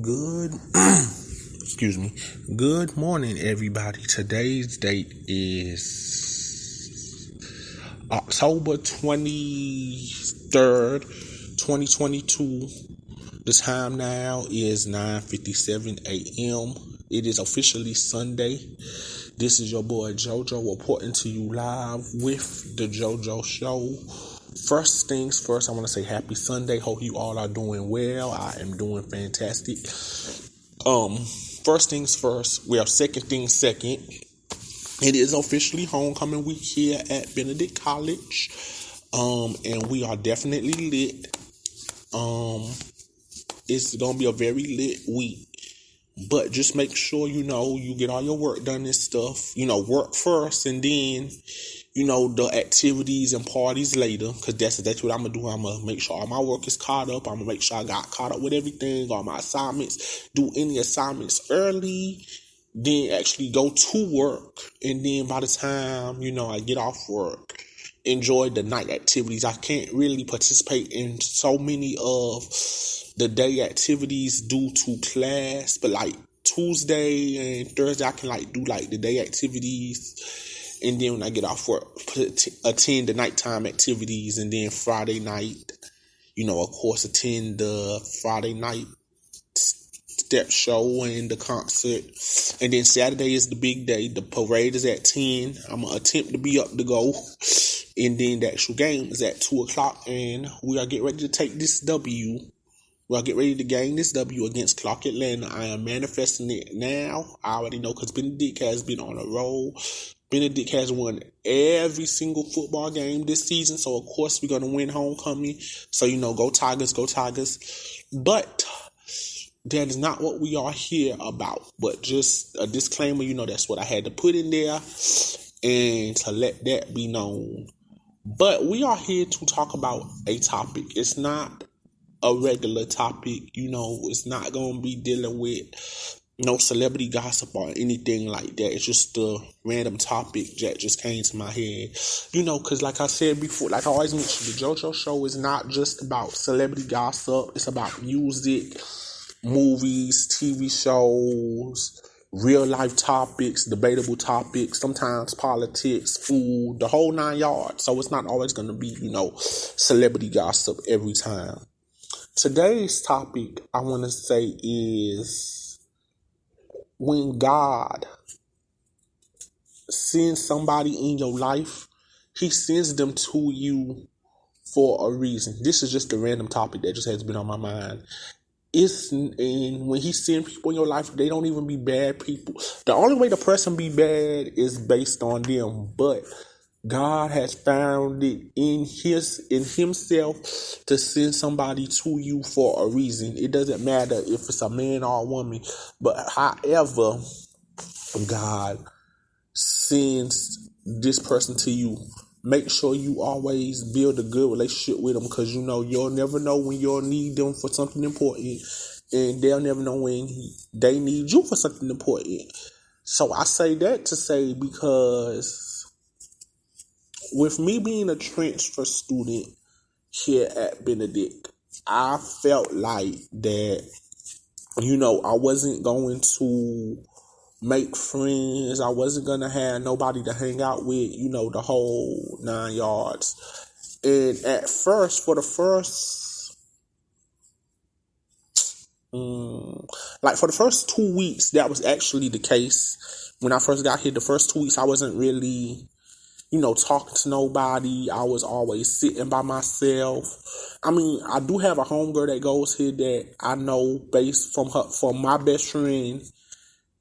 Good, excuse me. Good morning, everybody. Today's date is October 23rd, 2022. The time now is 9:57 a.m. It is officially Sunday. This is your boy JoeJoe reporting to you live with the JoeJoe Show. First things first, I want to say happy Sunday. Hope you all are doing well. I am doing fantastic. First things first, second things second. It is officially homecoming week here at Benedict College. And we are definitely lit. It's gonna be a very lit week. But just make sure, you get all your work done and stuff. Work first and then, the activities and parties later. Because that's what I'm going to do. I'm going to make sure all my work is caught up. I'm going to make sure I got caught up with everything, all my assignments. Do any assignments early. Then actually go to work. And then by the time, I get off work, enjoy the night activities. I can't really participate in so many of the day activities due to class, but like Tuesday and Thursday I can do the day activities, and then when I get off work attend the nighttime activities, and then Friday night of course attend the Friday night step show and the concert, and then Saturday is the big day. The parade is at 10. I'm gonna attempt to be up to go, and then the actual game is at 2:00, and we are getting ready to take this W. We'll get ready to gain this W against Clark Atlanta. I am manifesting it now. I already know because Benedict has been on a roll. Benedict has won every single football game this season. So, of course, we're going to win homecoming. So, go Tigers, go Tigers. But that is not what we are here about. But just a disclaimer, that's what I had to put in there and to let that be known. But we are here to talk about a topic. It's not a regular topic, it's not going to be dealing with no celebrity gossip or anything like that. It's just a random topic that just came to my head, because like I said before, like I always mention, the JoeJoe Show is not just about celebrity gossip. It's about music, movies, TV shows, real life topics, debatable topics, sometimes politics, food, the whole 9 yards. So it's not always going to be, celebrity gossip every time. Today's topic, I want to say, is when God sends somebody in your life, he sends them to you for a reason. This is just a random topic that just has been on my mind. And when he sends people in your life, they don't even be bad people. The only way the person be bad is based on them, but God has found it in himself to send somebody to you for a reason. It doesn't matter if it's a man or a woman, but however God sends this person to you, make sure you always build a good relationship with them, because you'll never know when you'll need them for something important, and they'll never know when they need you for something important. So I say that to say, because with me being a transfer student here at Benedict, I felt like that, I wasn't going to make friends. I wasn't going to have nobody to hang out with, the whole 9 yards. And at first, for the first 2 weeks, that was actually the case. When I first got here, the first 2 weeks, I wasn't really talking to nobody. I was always sitting by myself. I mean, I do have a homegirl that goes here that I know based from my best friend,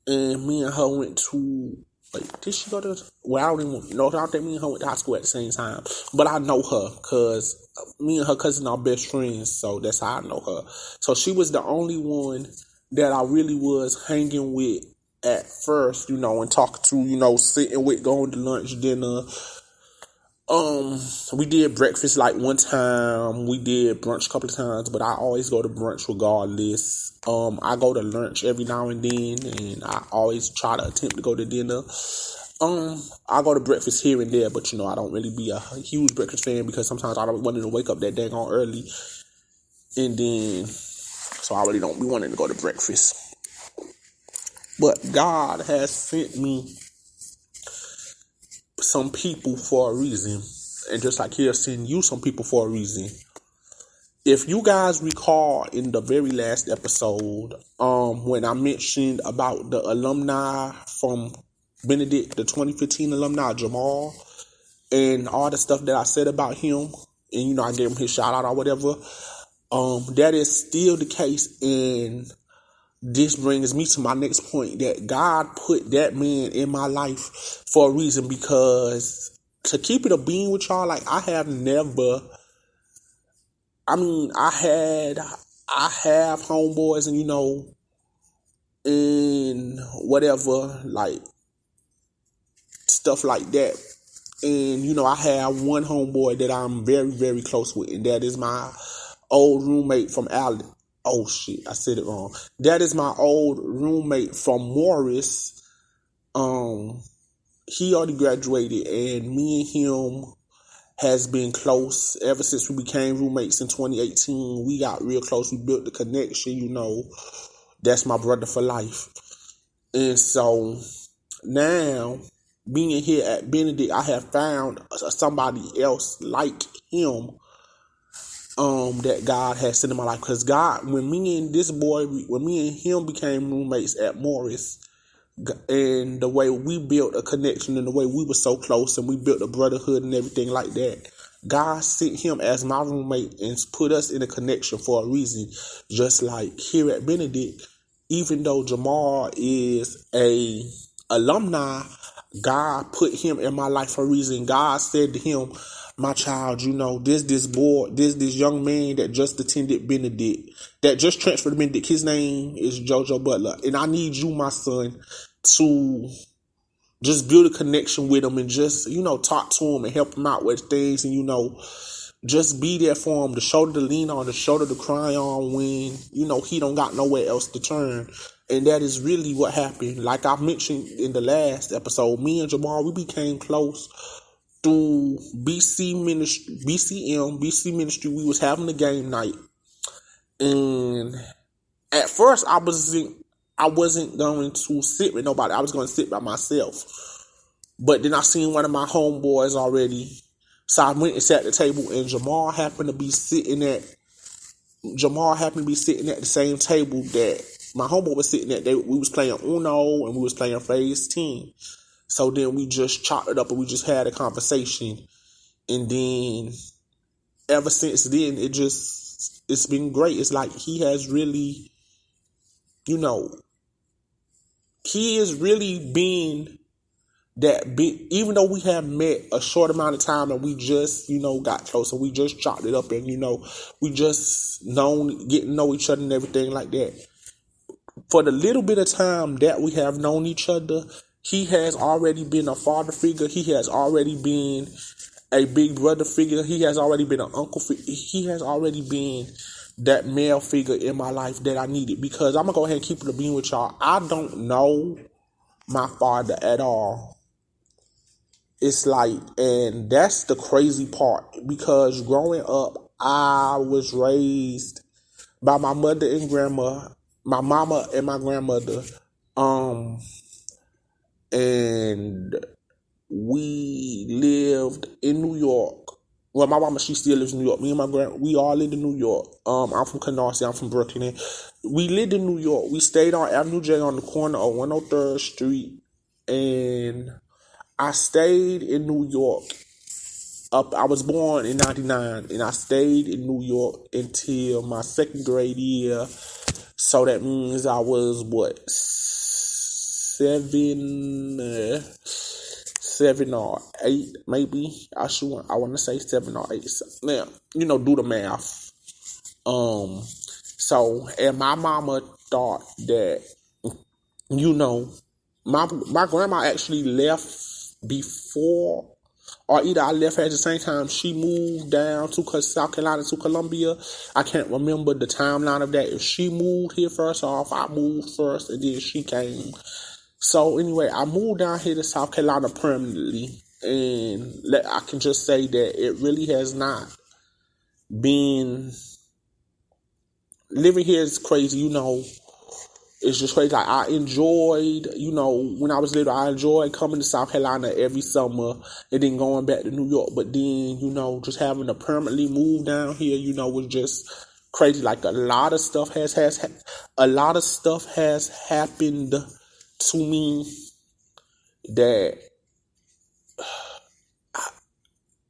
and me and her went to, did she go to, well, I don't even know. I don't think me and her went to high school at the same time, but I know her because me and her cousin are best friends, so that's how I know her. So she was the only one that I really was hanging with at first, and talking to, sitting with, going to lunch, dinner. We did breakfast one time. We did brunch a couple of times, but I always go to brunch regardless. I go to lunch every now and then, and I always try to attempt to go to dinner. I go to breakfast here and there, but I don't really be a huge breakfast fan because sometimes I don't want to wake up that dang on early, and then So I really don't be wanting to go to breakfast. But God has sent me some people for a reason. And just like He'll send you some people for a reason. If you guys recall in the very last episode, when I mentioned about the alumni from Benedict, the 2015 alumni, Jamal, and all the stuff that I said about him, and I gave him his shout out or whatever, that is still the case. And this brings me to my next point, that God put that man in my life for a reason, because to keep it a being with y'all, like I have homeboys and whatever, like stuff like that. And, I have one homeboy that I'm very, very close with, and that is my old roommate from Allen. Oh, shit, I said it wrong. That is my old roommate from Morris. He already graduated, and me and him has been close ever since we became roommates in 2018. We got real close. We built the connection, That's my brother for life. And so now, being here at Benedict, I have found somebody else like him that God has sent in my life. Because God, when me and him became roommates at Morris, and the way we built a connection and the way we were so close and we built a brotherhood and everything like that, God sent him as my roommate and put us in a connection for a reason. Just like here at Benedict, even though Jamal is a alumni, God put him in my life for a reason. God said to him, my child, this young man that just attended Benedict, that just transferred to Benedict, his name is JoeJoe Butler. And I need you, my son, to just build a connection with him and just, talk to him and help him out with things and, just be there for him, the shoulder to lean on, the shoulder to cry on when, he don't got nowhere else to turn. And that is really what happened. Like I mentioned in the last episode, me and Jamal, we became close through BC Ministry. We was having a game night. And at first I wasn't going to sit with nobody. I was going to sit by myself. But then I seen one of my homeboys already. So I went and sat at the table, and Jamal happened to be sitting at the same table that my homeboy was sitting at. We was playing Uno and we was playing Phase 10. So then we just chopped it up and we just had a conversation. And then ever since then, it's been great. It's like he has really, he is really being that big, even though we have met a short amount of time and we just, got close and we just chopped it up and, we just getting to know each other and everything like that. For the little bit of time that we have known each other, he has already been a father figure. He has already been a big brother figure. He has already been an uncle figure. He has already been that male figure in my life that I needed. Because I'm going to go ahead and keep it a being with y'all. I don't know my father at all. It's like, and that's the crazy part, because growing up, I was raised by my mother and grandma, my mama and my grandmother, and we lived in New York. Well, my mama, she still lives in New York. Me and my we all lived in New York. I'm from Canarsie. I'm from Brooklyn. We lived in New York. We stayed on Avenue J on the corner of 103rd Street, and I stayed in New York. I was born in 99, and I stayed in New York until my second grade year. So that means I was, 7 or 8, maybe. I want to say 7 or 8. Now, do the math. So, and my mama thought that, my grandma actually left before, or either I left her at the same time she moved down to South Carolina to Columbia. I can't remember the timeline of that. If she moved here first or if I moved first and then she came. So anyway, I moved down here to South Carolina permanently. And I can just say that it really has not been living here is crazy, It's just crazy. Like, I enjoyed, when I was little, I enjoyed coming to South Carolina every summer and then going back to New York. But then, just having to permanently move down here, was just crazy. Like, a lot of stuff has happened to me that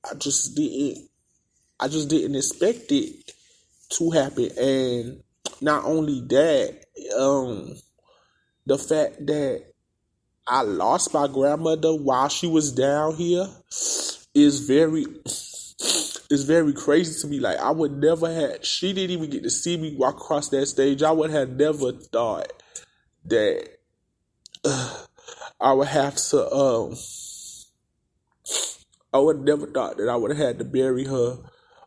I just didn't expect it to happen. And not only that, the fact that I lost my grandmother while she was down here is very crazy to me. Like, I would never have, she didn't even get to see me walk across that stage. I would have never thought that I would have to, I would never thought that I would have had to bury her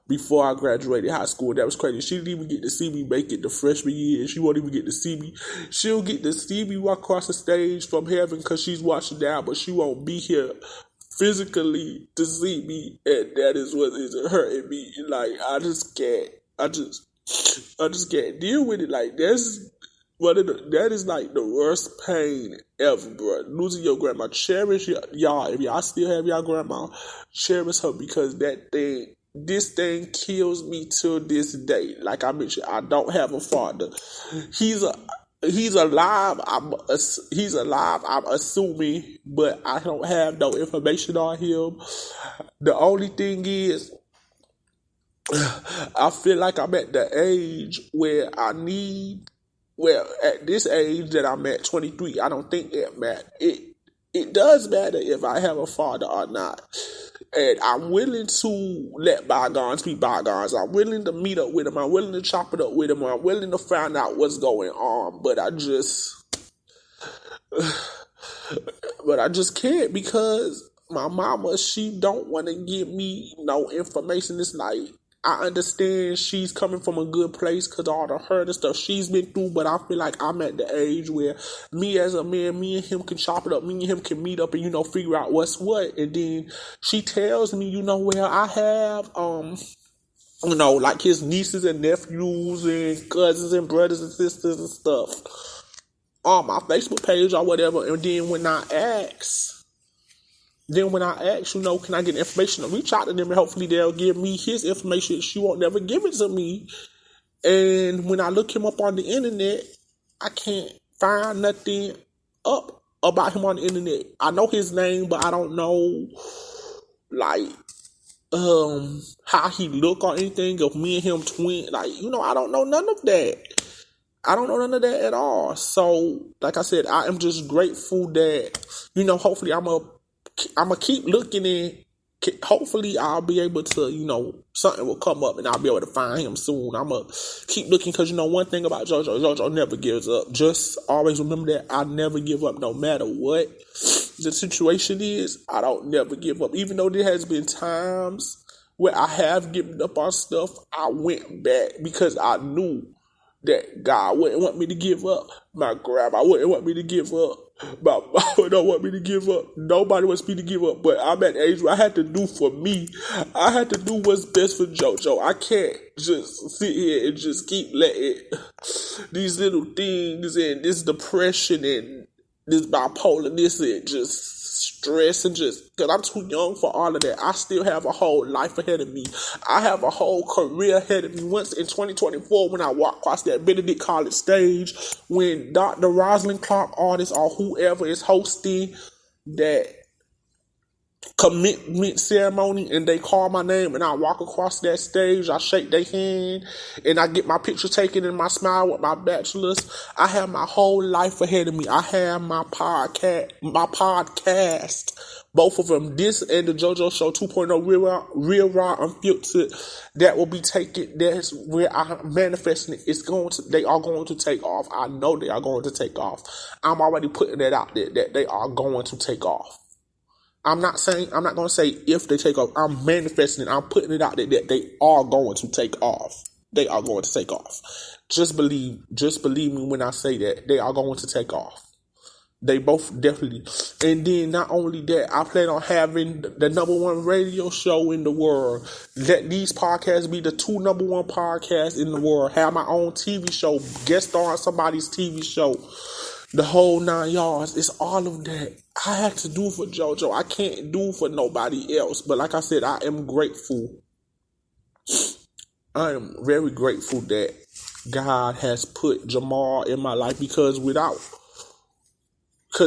before I graduated high school. That was crazy. She didn't even get to see me make it the freshman year. She won't even get to see me. She'll get to see me walk across the stage from heaven because she's watching down, but she won't be here physically to see me, and that is what is hurting me. Like, I just can't deal with it. Like, that is like the worst pain ever, bro. Losing your grandma. Cherish y'all. If y'all still have y'all grandma, cherish her, because this thing kills me till this day. Like I mentioned, I don't have a father. He's alive. I'm assuming, but I don't have no information on him. The only thing is, I feel like I'm at the age where at this age that I'm at, 23, I don't think it matters. It does matter if I have a father or not. And I'm willing to let bygones be bygones. I'm willing to meet up with him. I'm willing to chop it up with him. I'm willing to find out what's going on. But I just can't, because my mama, she don't want to give me no information. It's like, I understand she's coming from a good place because all the hurt and stuff she's been through, but I feel like I'm at the age where me as a man, me and him can chop it up, me and him can meet up and, figure out what's what. And then she tells me, where I have, like his nieces and nephews and cousins and brothers and sisters and stuff on my Facebook page or whatever. And then when I ask, can I get information? I'll reach out to them and hopefully they'll give me his information. She won't never give it to me. And when I look him up on the internet, I can't find nothing up about him on the internet. I know his name, but I don't know, like, how he look or anything. If me and him twin, like, I don't know none of that. I don't know none of that at all. So, like I said, I am just grateful that, hopefully I'm going to keep looking, and hopefully I'll be able to, something will come up and I'll be able to find him soon. I'm going to keep looking because, one thing about JoeJoe never gives up. Just always remember that I never give up no matter what the situation is. I don't never give up. Even though there has been times where I have given up on stuff, I went back because I knew that God wouldn't want me to give up. My grandma wouldn't want me to give up. My mama don't want me to give up. Nobody wants me to give up. But I'm at the age where I had to do for me. I had to do what's best for JoeJoe. I can't just sit here and just keep letting these little things and this depression and this bipolarness and just stress and just, because I'm too young for all of that. I still have a whole life ahead of me. I have a whole career ahead of me. Once in 2024, when I walk across that Benedict College stage, when Dr. Rosalind Clark artist or whoever is hosting that commitment ceremony and they call my name and I walk across that stage, I shake their hand and I get my picture taken and my smile with my bachelor's. I have my whole life ahead of me. I have my podcast, both of them, this and the JoeJoe Show 2.0 Real Raw Unfiltered, that will be taken. That's where I'm manifesting it. They are going to take off. I know they are going to take off. I'm already putting that out there that they are going to take off. I'm not going to say if they take off. I'm manifesting it. I'm putting it out there that they are going to take off. They are going to take off. Just believe me when I say that they are going to take off. They both definitely. And then not only that, I plan on having the number one radio show in the world. Let these podcasts be the two number one podcasts in the world. Have my own TV show, guest star on somebody's TV show. The whole 9 yards. It's all of that. I have to do for JoeJoe. I can't do for nobody else. But like I said, I am grateful. I am very grateful that God has put Jamal in my life, because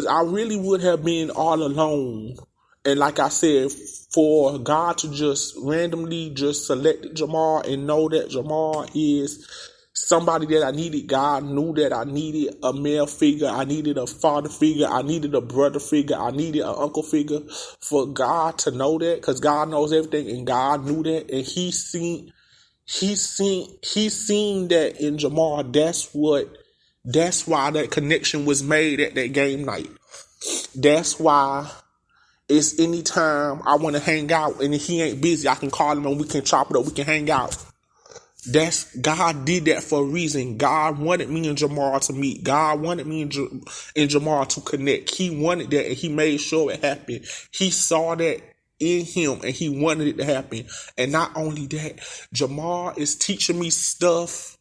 I really would have been all alone. And like I said, for God to just randomly just select Jamal and know that Jamal is somebody that I needed. God knew that I needed a male figure. I needed a father figure. I needed a brother figure. I needed an uncle figure. For God to know that, because God knows everything, and God knew that, and He seen that in Jamal. That's why that connection was made at that game night. That's why it's anytime I want to hang out and if he ain't busy, I can call him and we can chop it up. We can hang out. God did that for a reason. God wanted me and Jamal to meet. God wanted me and Jamal to connect. He wanted that, and He made sure it happened. He saw that in him, and He wanted it to happen. And not only that, Jamal is teaching me stuff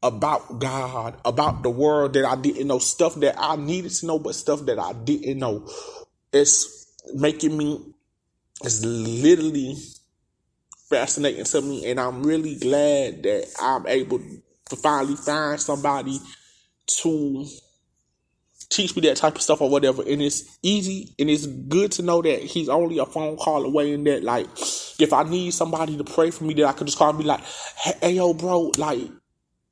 about God, about the world that I didn't know, stuff that I needed to know, but stuff that I didn't know. It's literally fascinating to me, and I'm really glad that I'm able to finally find somebody to teach me that type of stuff or whatever. And it's easy, and it's good to know that he's only a phone call away, and that, like, if I need somebody to pray for me, that I could just call and be like, hey yo bro, like,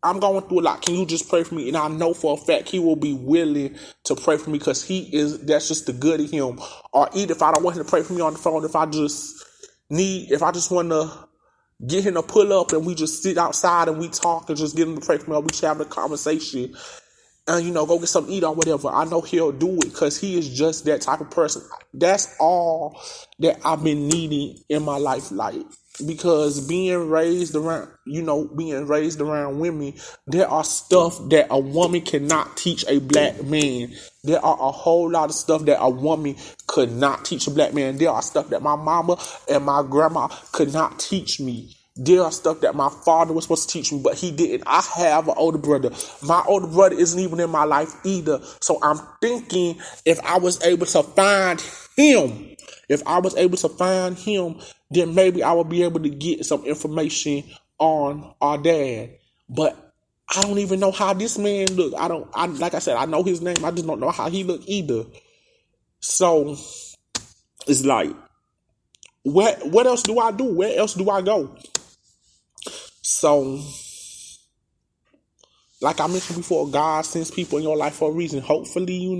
I'm going through a lot. Can you just pray for me? And I know for a fact he will be willing to pray for me, because that's just the good of him. Or either if I don't want him to pray for me on the phone, if I just want to get him to pull up and we just sit outside and we talk and just get him to pray for me, or we just have a conversation and, go get something to eat or whatever, I know he'll do it, because he is just that type of person. That's all that I've been needing in my life, like, because being raised around women, there are stuff that a woman cannot teach a black man. There are a whole lot of stuff that a woman could not teach a black man. There are stuff that my mama and my grandma could not teach me. There are stuff that my father was supposed to teach me, but he didn't. I have an older brother. My older brother isn't even in my life either. So I'm thinking, if I was able to find him, then maybe I would be able to get some information on our dad. But I don't even know how this man look. Like I said, I know his name. I just don't know how he look either. So it's like, what else do I do? Where else do I go? So, like I mentioned before, God sends people in your life for a reason. Hopefully,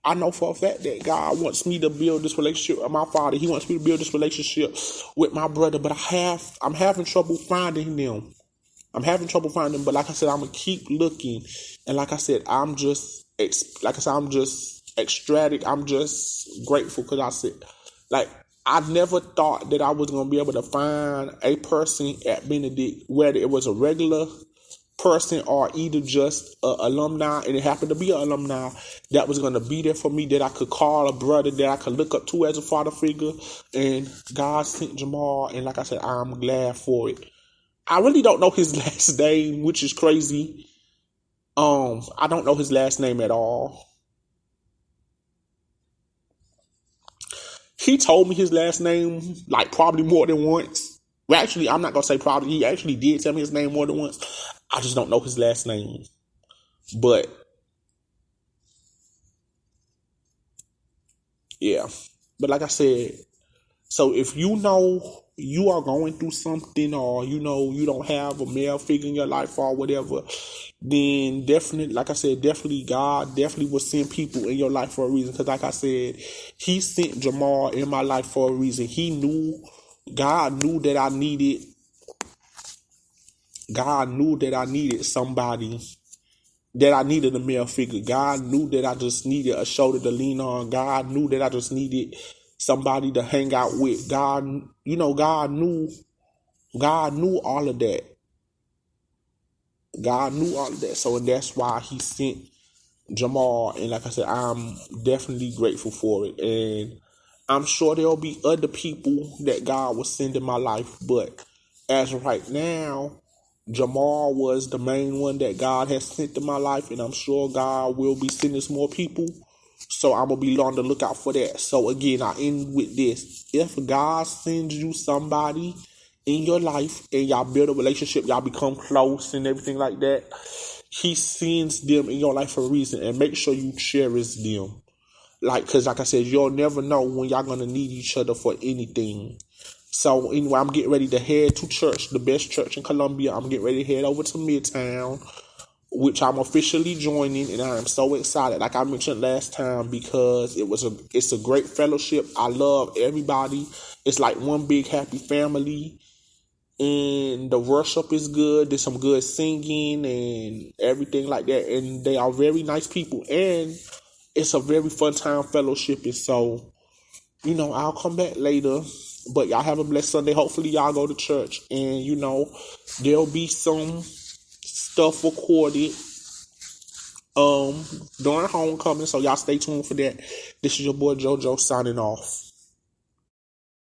I know for a fact that God wants me to build this relationship with my father. He wants me to build this relationship with my brother, but I'm having trouble finding them. But like I said, I'm gonna keep looking. And like I said, I'm just ecstatic. I'm just grateful, because I said, like, I never thought that I was gonna be able to find a person at Benedict, whether it was a regular person or either just an alumni, and it happened to be an alumni, that was going to be there for me, that I could call a brother, that I could look up to as a father figure. And God sent Jamal, and like I said, I'm glad for it. I really don't know his last name, which is crazy. I don't know his last name at all. He told me his last name like probably more than once. Well, actually, I'm not going to say probably. He actually did tell me his name more than once. I just don't know his last name. But, yeah. But like I said, so if you know you are going through something, or you don't have a male figure in your life or whatever, then definitely, like I said, God definitely will send people in your life for a reason. Because like I said, He sent Jamal in my life for a reason. God knew that I needed somebody, that I needed a male figure. God knew that I just needed a shoulder to lean on. God knew that I just needed somebody to hang out with. God knew all of that. God knew all of that. So that's why He sent Jamal, and like I said, I'm definitely grateful for it. And I'm sure there'll be other people that God will send in my life, but as of right now, Jamal was the main one that God has sent in my life, and I'm sure God will be sending some more people. So I'm gonna be on the lookout for that. So again, I end with this: if God sends you somebody in your life and y'all build a relationship, y'all become close and everything like that, He sends them in your life for a reason, and make sure you cherish them. Cause like I said, you'll never know when y'all gonna need each other for anything. So anyway, I'm getting ready to head to church, the best church in Columbia. I'm getting ready to head over to Midtown, which I'm officially joining, and I am so excited. Like I mentioned last time, because it's a great fellowship. I love everybody. It's like one big happy family, and the worship is good. There's some good singing and everything like that, and they are very nice people, and it's a very fun time fellowshipping. So I'll come back later. But y'all have a blessed Sunday. Hopefully y'all go to church, and there'll be some stuff recorded during homecoming, so y'all stay tuned for that. This is your boy JoeJoe signing off.